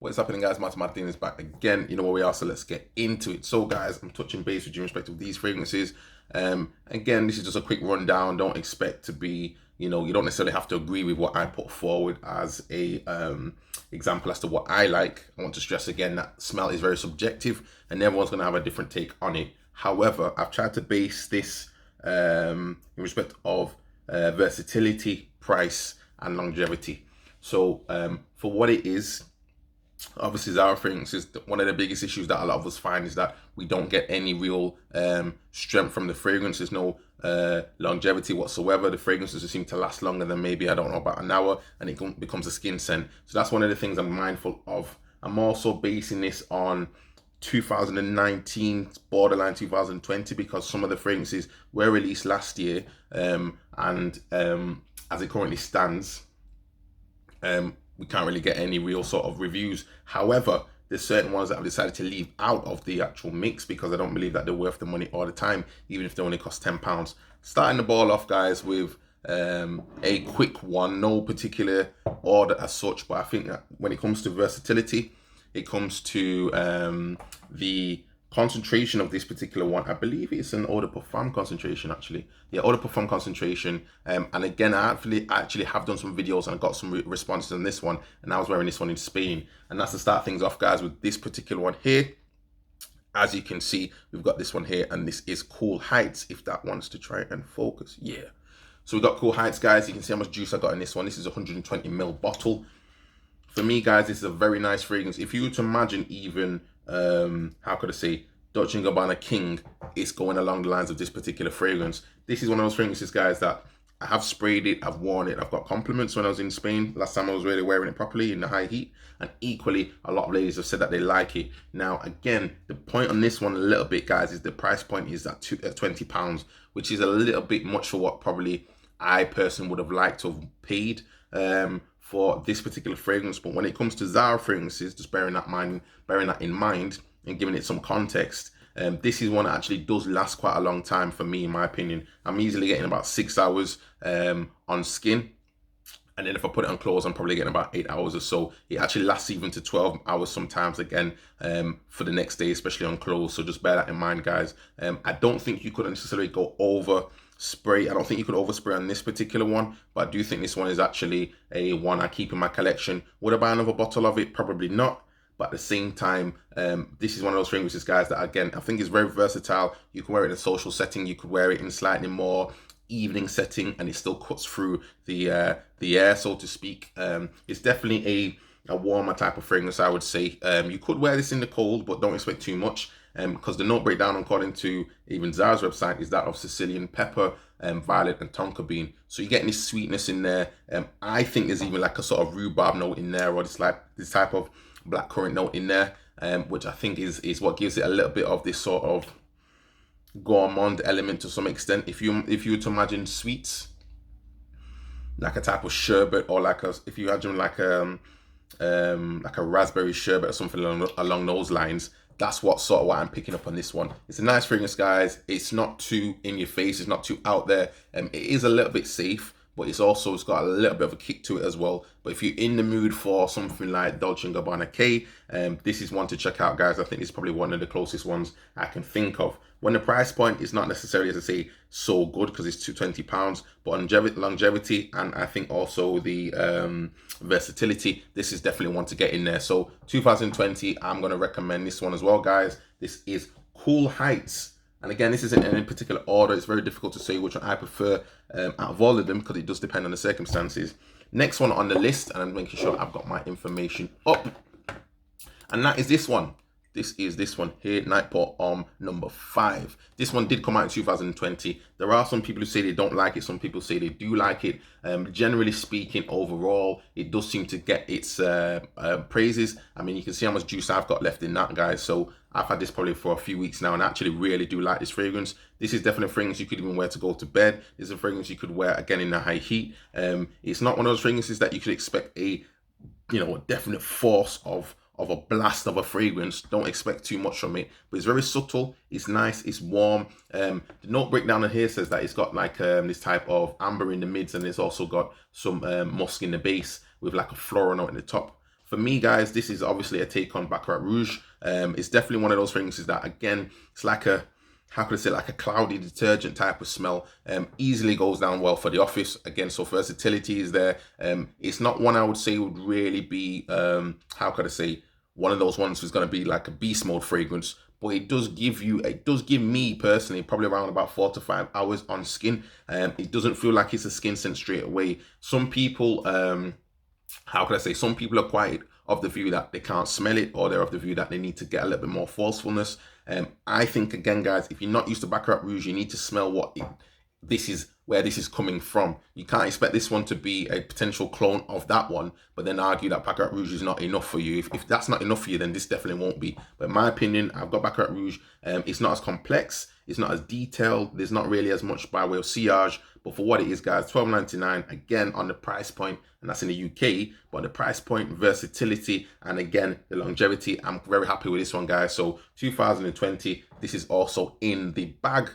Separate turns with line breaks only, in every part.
What's happening, guys? Martin is back again. You know where we are, so let's get into it. So, guys, I'm touching base with you in respect of these fragrances. Again, this is just a quick rundown. Don't expect to be, you don't necessarily have to agree with what I put forward as a example as to what I like. I want to stress again that smell is very subjective, and everyone's going to have a different take on it. However, I've tried to base this in respect of versatility, price, and longevity. So, for what it is, obviously Zara fragrances, one of the biggest issues that a lot of us find is that we don't get any real strength from the fragrance. There's no longevity whatsoever. The fragrances just seem to last longer than maybe, I don't know, about an hour, and it becomes a skin scent. So that's one of the things I'm mindful of. I'm also basing this on 2019, borderline 2020, because some of the fragrances were released last year, and as it currently stands, we can't really get any real sort of reviews. However, there's certain ones that I've decided to leave out of the actual mix because I don't believe that they're worth the money all the time, even if they only cost £10. Starting the ball off, guys, with a quick one, no particular order as such, but I think that when it comes to versatility, it comes to the concentration of this particular one. I believe it's an eau de parfum concentration, actually. Yeah, eau de parfum concentration. And again, I actually have done some videos and I got some responses on this one, and I was wearing this one in Spain. And that's to start things off, guys, with this particular one here. As you can see, we've got this one here, and this is Cool Heights, if that wants to try and focus. Yeah. So we've got Cool Heights, guys. You can see how much juice I got in this one. This is a 120ml bottle. For me, guys, this is a very nice fragrance. If you were to imagine even, how could I say, Dolce & Gabbana King, it's going along the lines of this particular fragrance. This is one of those fragrances, guys, that I have sprayed it, I've worn it, I've got compliments when I was in Spain. Last time I was really wearing it properly in the high heat. And equally, a lot of ladies have said that they like it. Now, again, the point on this one a little bit, guys, is the price point is at £20, which is a little bit much for what probably I personally would have liked to have paid for this particular fragrance. But when it comes to Zara fragrances, just bearing that in mind and giving it some context, this is one that actually does last quite a long time for me, in my opinion. I'm easily getting about 6 hours on skin, and then if I put it on clothes, I'm probably getting about 8 hours or so. It actually lasts even to 12 hours sometimes, again, for the next day, especially on clothes. So just bear that in mind, guys. I don't think you could necessarily go over spray. I don't think you could overspray on this particular one, but I do think this one is actually a one I keep in my collection. Would I buy another bottle of it? Probably not. But at the same time, this is one of those fragrances, guys, that again, I think is very versatile. You can wear it in a social setting. You could wear it in slightly more evening setting, and it still cuts through the air, so to speak. It's definitely a warmer type of fragrance, I would say. You could wear this in the cold, but don't expect too much. Because the note breakdown, according to even Zara's website, is that of Sicilian pepper, violet, and tonka bean. So you're getting this sweetness in there. I think there's even like a sort of rhubarb note in there, or this type of blackcurrant note in there, which I think is what gives it a little bit of this sort of gourmand element to some extent. If you were to imagine sweets, like a type of sherbet, or if you imagine like a raspberry sherbet or something along those lines. That's what I'm picking up on this one. It's a nice fragrance, guys. It's not too in your face. It's not too out there. It is a little bit safe, but it's got a little bit of a kick to it as well. But if you're in the mood for something like Dolce & Gabbana K, this is one to check out, guys. I think it's probably one of the closest ones I can think of. When the price point is not necessarily, as I say, so good, because it's £220, but longevity, and I think also the versatility, this is definitely one to get in there. So 2020, I'm going to recommend this one as well, guys. This is Cool Heights. And again, this isn't in any particular order. It's very difficult to say which one I prefer out of all of them, because it does depend on the circumstances. Next one on the list, and I'm making sure I've got my information up, and that is this one. This is this one here, Nightbot number 5. This one did come out in 2020. There are some people who say they don't like it. Some people say they do like it. Generally speaking, overall, it does seem to get its praises. I mean, you can see how much juice I've got left in that, guys. So I've had this probably for a few weeks now, and I actually really do like this fragrance. This is definitely a fragrance you could even wear to go to bed. This is a fragrance you could wear, again, in the high heat. It's not one of those fragrances that you could expect a definite force of a blast of a fragrance. Don't expect too much from it, but it's very subtle, it's nice, it's warm. The note breakdown in here says that it's got like this type of amber in the mids, and it's also got some musk in the base with like a floral note in the top. For me, guys, this is obviously a take on Baccarat Rouge. It's definitely one of those fragrances that, again, it's like a, how could I say, like a cloudy detergent type of smell. Easily goes down well for the office. Again, so versatility is there. It's not one I would say would really be, how could I say, one of those ones who's going to be like a beast mode fragrance. But it does give me personally probably around about 4 to 5 hours on skin. It doesn't feel like it's a skin scent straight away. Some people, how could I say, some people are quite of the view that they can't smell it, or they're of the view that they need to get a little bit more forcefulness. I think, again, guys, if you're not used to Baccarat Rouge, you need to smell this is where this is coming from. You can't expect this one to be a potential clone of that one, but then argue that Baccarat Rouge is not enough for you. If that's not enough for you, then this definitely won't be. But in my opinion, I've got Baccarat Rouge. It's not as complex, it's not as detailed, there's not really as much by way of sillage, but for what it is, guys, $12.99, again, on the price point, and that's in the UK, but the price point, versatility, and again, the longevity, I'm very happy with this one, guys. So 2020, this is also in the bag.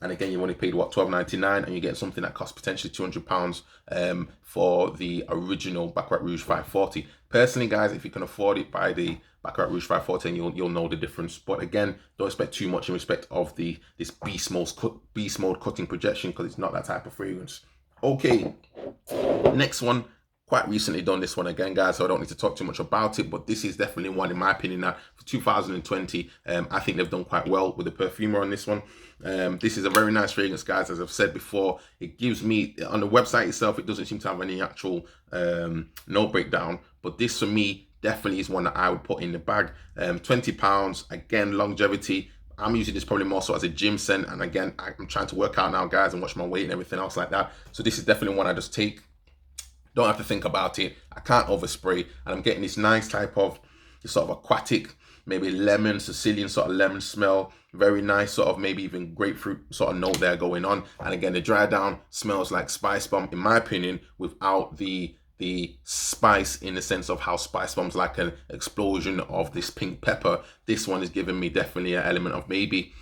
And again, you only paid what, $12.99, and you get something that costs potentially £200 for the original Baccarat Rouge 540. Personally, guys, if you can afford it, buy the Baccarat Rouge 540, and you'll know the difference. But again, don't expect too much in respect of this beast mode cutting projection, because it's not that type of fragrance. Okay, next one. Quite recently done this one again, guys, so I don't need to talk too much about it, but this is definitely one, in my opinion, that for 2020, I think they've done quite well with the perfumer on this one. This is a very nice fragrance, guys. As I've said before, it gives me, on the website itself, it doesn't seem to have any actual note breakdown, but this for me definitely is one that I would put in the bag. £20, again, longevity. I'm using this probably more so as a gym scent, and again, I'm trying to work out now, guys, and watch my weight and everything else like that. So this is definitely one I just take. Don't have to think about it. I can't overspray, and I'm getting this nice type of this sort of aquatic, maybe lemon, Sicilian sort of lemon smell. Very nice, sort of maybe even grapefruit sort of note there going on. And again, the dry down smells like spice bomb, in my opinion, without the spice, in the sense of how spice bomb's like an explosion of this pink pepper. This one is giving me definitely an element of maybe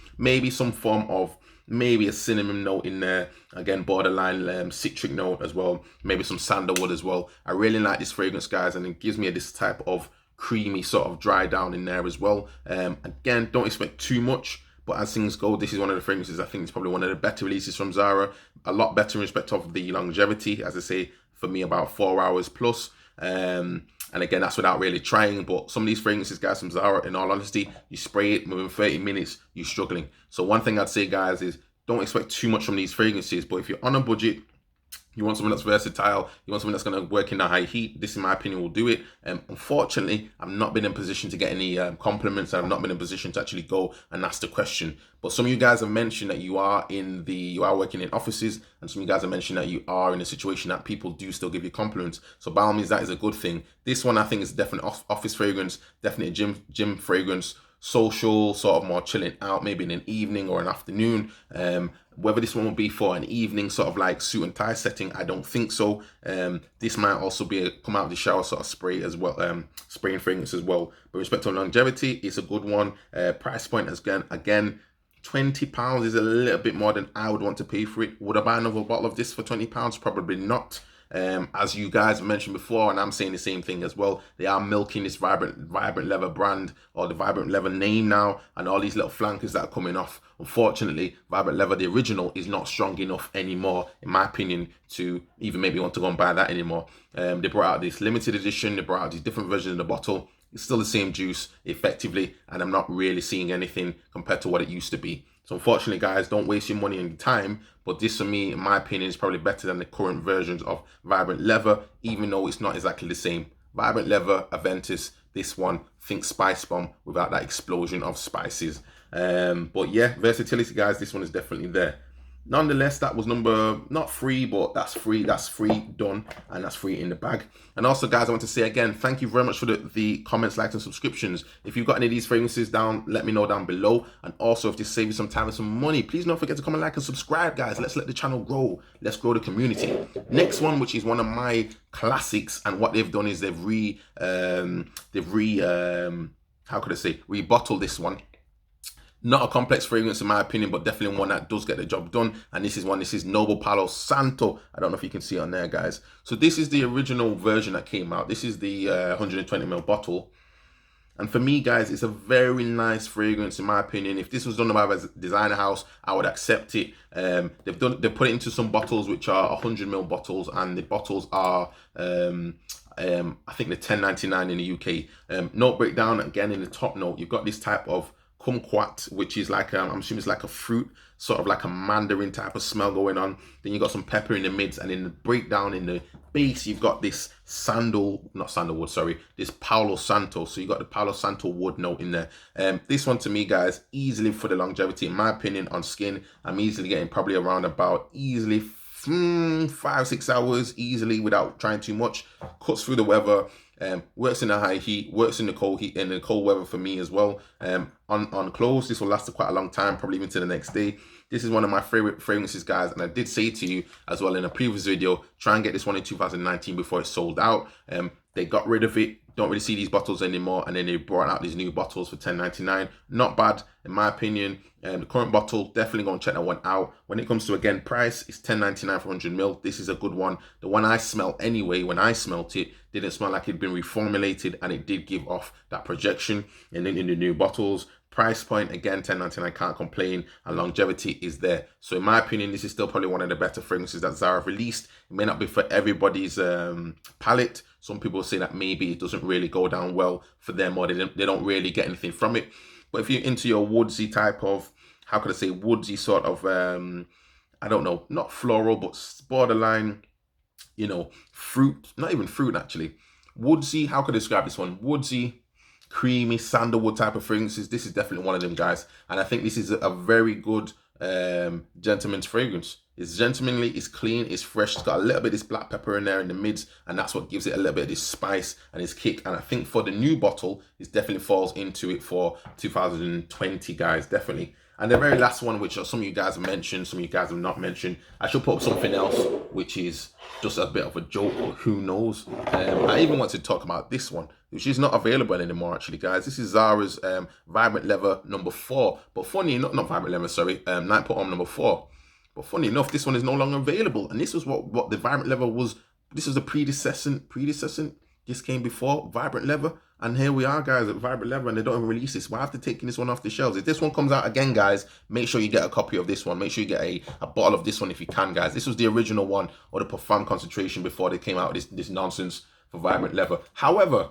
some form of maybe a cinnamon note in there. Again, borderline citric note as well. Maybe some sandalwood as well. I really like this fragrance, guys, and it gives me this type of creamy sort of dry down in there as well. Again, don't expect too much, but as things go, this is one of the fragrances I think is probably one of the better releases from Zara. A lot better in respect of the longevity, as I say, for me about 4 hours plus. And again, that's without really trying. But some of these fragrances, guys, from Zara, in all honesty, you spray it within 30 minutes, you're struggling. So one thing I'd say, guys, is don't expect too much from these fragrances. But if you're on a budget, you want something that's versatile, you want something that's going to work in the high heat, this, in my opinion, will do it. Unfortunately, I've not been in position to get any compliments, and I've not been in position to actually go and ask the question. But some of you guys have mentioned that you are working in offices, and some of you guys have mentioned that you are in a situation that people do still give you compliments. So by all means, that is a good thing. This one, I think, is definitely office fragrance, definitely a gym fragrance, social, sort of more chilling out, maybe in an evening or an afternoon. Whether this one will be for an evening sort of like suit and tie setting, I don't think so. This might also be a come out of the shower sort of spray as well, spraying fragrance as well. But with respect to longevity, it's a good one. Price point, again, £20 is a little bit more than I would want to pay for it. Would I buy another bottle of this for £20? Probably not. As you guys have mentioned before, and I'm saying the same thing as well, they are milking this Vibrant Leather brand, or the Vibrant Leather name now, and all these little flankers that are coming off. Unfortunately, Vibrant Leather, the original, is not strong enough anymore, in my opinion, to even maybe want to go and buy that anymore. They brought out this limited edition, they brought out these different versions of the bottle. It's still the same juice, effectively, and I'm not really seeing anything compared to what it used to be. So unfortunately, guys, don't waste your money and your time. But this, for me, in my opinion, is probably better than the current versions of Vibrant Leather, even though it's not exactly the same. Vibrant Leather, Aventus, this one, think Spice Bomb without that explosion of spices. But yeah, versatility, guys, this one is definitely there. Nonetheless, that was not free, but that's free done, and that's free in the bag. And also, guys, I want to say again, thank you very much for the comments, likes, and subscriptions. If you've got any of these fragrances down, let me know down below. And also, if this saves you some time and some money, please don't forget to comment, like, and subscribe, guys. Let's let the channel grow. Let's grow the community. Next one, which is one of my classics, and what they've done is they've rebottled this one. Not a complex fragrance in my opinion, but definitely one that does get the job done. And this is one, this is Noble Palo Santo. I don't know if you can see it on there, guys. So this is the original version that came out. This is the 120ml bottle. And for me, guys, it's a very nice fragrance in my opinion. If this was done by a designer house, I would accept it. They've put it into some bottles which are 100ml bottles, and the bottles are I think they're $10.99 in the UK. Note breakdown again in the top note. You've got this type of kumquat, which is like I'm assuming it's like a fruit, sort of like a mandarin type of smell going on. Then you got some pepper in the mids, and in the breakdown in the base, you've got this this Palo Santo. So you got the Palo Santo wood note in there. This one to me, guys, easily for the longevity, in my opinion, on skin, I'm easily getting probably around about easily 5-6 hours easily without trying too much. Cuts through the weather. Works in the high heat, works in the cold heat, in the cold weather for me as well. On clothes, this will last quite a long time, probably even to the next day. This is one of my favorite fragrances, guys, and I did say to you as well in a previous video, try and get this one in 2019 before it sold out. They got rid of it. Don't really see these bottles anymore, and then they brought out these new bottles for $10.99. Not bad in my opinion. The current bottle, definitely go and check that one out. When it comes to, again, price, it's $10.99 for 100ml. This is a good one. The one I smell anyway, when I smelt it, didn't smell like it'd been reformulated, and it did give off that projection. And then in the new bottles, price point, again, $10.99, can't complain, and longevity is there. So in my opinion, this is still probably one of the better fragrances that Zara have released. It may not be for everybody's palate. Some people say that maybe it doesn't really go down well for them, or they don't really get anything from it. But if you're into your woodsy type of, how could I say, woodsy sort of, I don't know, not floral, but borderline, you know, fruit, not even fruit actually. Woodsy, how could I describe this one? Woodsy, creamy, sandalwood type of fragrances. This is definitely one of them, guys. And I think this is a very good gentleman's fragrance. It's gentlemanly, it's clean, it's fresh. It's got a little bit of this black pepper in there in the mids, and that's what gives it a little bit of this spice and this kick. And I think for the new bottle, it definitely falls into it for 2020, guys, definitely. And the very last one, which some of you guys have mentioned, some of you guys have not mentioned, I should put up something else, which is just a bit of a joke, but who knows. I even want to talk about this one, which is not available anymore, actually, guys. This is Zara's Vibrant Leather number 4. But funny, not Vibrant Leather, sorry, Nightbot number 4. But funny enough, this one is no longer available. And this was what the Vibrant Leather was. This was the predecessor. This came before Vibrant Leather. And here we are, guys, at Vibrant Leather, and they don't even release this. We're after taking this one off the shelves. If this one comes out again, guys, make sure you get a copy of this one. Make sure you get a bottle of this one if you can, guys. This was the original one, or the Parfum concentration, before they came out with this nonsense for Vibrant Leather. However,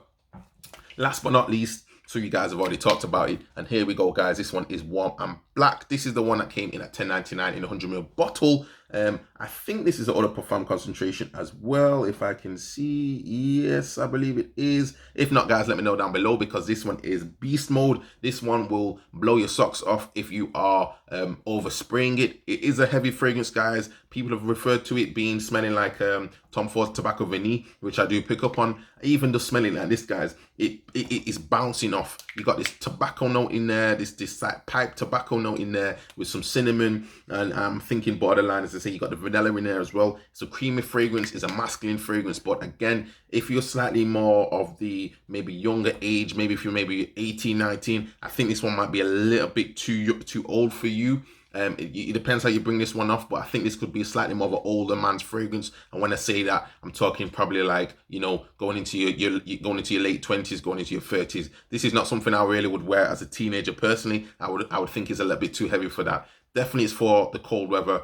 last but not least, so you guys have already talked about it, and here we go, guys. This one is Warm and Black. This is the one that came in at $10.99 in a 100ml bottle. I think this is the other Parfum concentration as well, if I can see. Yes, I believe it is. If not, guys, let me know down below, because this one is beast mode. This one will blow your socks off if you are overspraying it. It is a heavy fragrance, guys. People have referred to it being smelling like Tom Ford's Tobacco Vanille, which I do pick up on. Even the smelling like this, guys, it is bouncing off. You got this tobacco note in there, this like pipe tobacco note in there with some cinnamon, and I'm thinking borderline, as I say, you got the vanilla in there as well. It's a creamy fragrance, it's a masculine fragrance, but again, if you're slightly more of the maybe younger age, maybe if you're maybe 18, 19, I think this one might be a little bit too old for you. It depends how you bring this one off, but I think this could be slightly more of an older man's fragrance. And when I say that, I'm talking probably like, you know, going into your late 20s, going into your 30s. This is not something I really would wear as a teenager personally. I would think it's a little bit too heavy for that. Definitely is for the cold weather.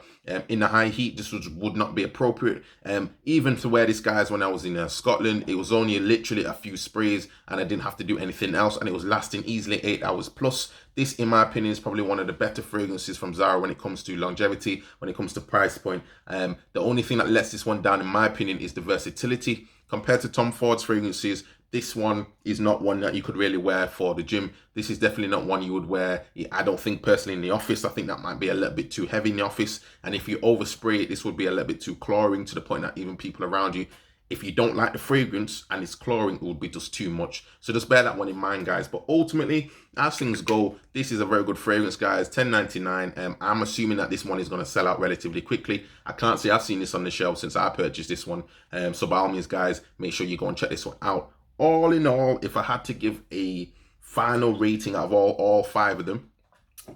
In the high heat, this would not be appropriate. Even to wear this, guys, when I was in Scotland, it was only literally a few sprays, and I didn't have to do anything else, and it was lasting easily 8 hours plus. This, in my opinion, is probably one of the better fragrances from Zara when it comes to longevity, when it comes to price point. The only thing that lets this one down, in my opinion, is the versatility. Compared to Tom Ford's fragrances, this one is not one that you could really wear for the gym. This is definitely not one you would wear, I don't think, personally, in the office. I think that might be a little bit too heavy in the office. And if you overspray it, this would be a little bit too chlorine, to the point that even people around you, if you don't like the fragrance and it's chlorine, it would be just too much. So just bear that one in mind, guys. But ultimately, as things go, this is a very good fragrance, guys. $10.99. I'm assuming that this one is going to sell out relatively quickly. I can't say I've seen this on the shelf since I purchased this one. So by all means, guys, make sure you go and check this one out. All in all, if I had to give a final rating out of all 5 of them,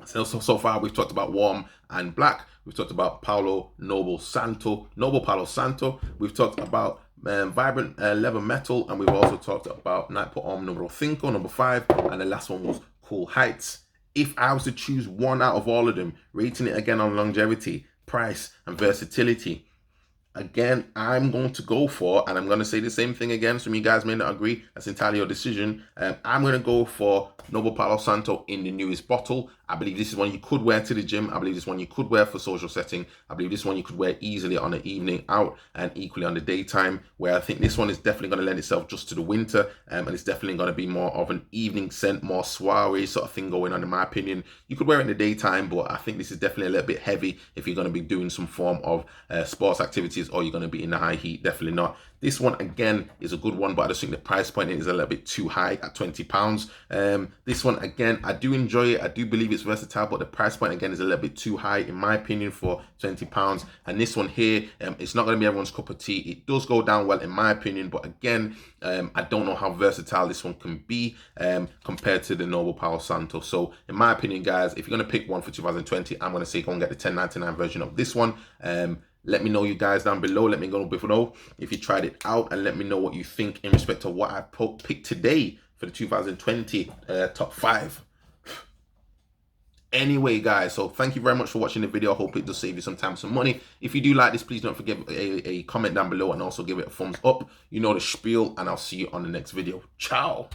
So far, we've talked about warm and black. We've talked about Palo, Noble Palo Santo. We've talked about vibrant leather metal, and we've also talked about Nightbot Arm number 5, number 5, and the last one was Cool Heights. If I was to choose one out of all of them, rating it again on longevity, price, and versatility, again, I'm going to go for, and I'm going to say the same thing again. Some of you guys may not agree. That's entirely your decision. I'm going to go for Noble Palo Santo in the newest bottle. I believe this is one you could wear to the gym. I believe this one you could wear for social setting. I believe this one you could wear easily on an evening out and equally on the daytime, where I think this one is definitely going to lend itself just to the winter, and it's definitely going to be more of an evening scent, more soiree sort of thing going on, in my opinion. You could wear it in the daytime, but I think this is definitely a little bit heavy if you're going to be doing some form of sports activities, or you're going to be in the high heat. Definitely not. This one again is a good one, but I just think the price point is a little bit too high at £20. This one again, I do enjoy it. I do believe it's versatile, but the price point again is a little bit too high in my opinion for £20. And this one here, it's not going to be everyone's cup of tea. It does go down well in my opinion, but again, I don't know how versatile this one can be compared to the Noble Palo Santo. So in my opinion, guys, if you're going to pick one for 2020, I'm going to say go and get the $10.99 version of this one. Let me know, you guys, down below. Let me know below if you tried it out, and let me know what you think in respect to what I picked today for the 2020 top 5. Anyway, guys, so thank you very much for watching the video. I hope it does save you some time, some money. If you do like this, please don't forget a comment down below, and also give it a thumbs up. You know the spiel, and I'll see you on the next video. Ciao.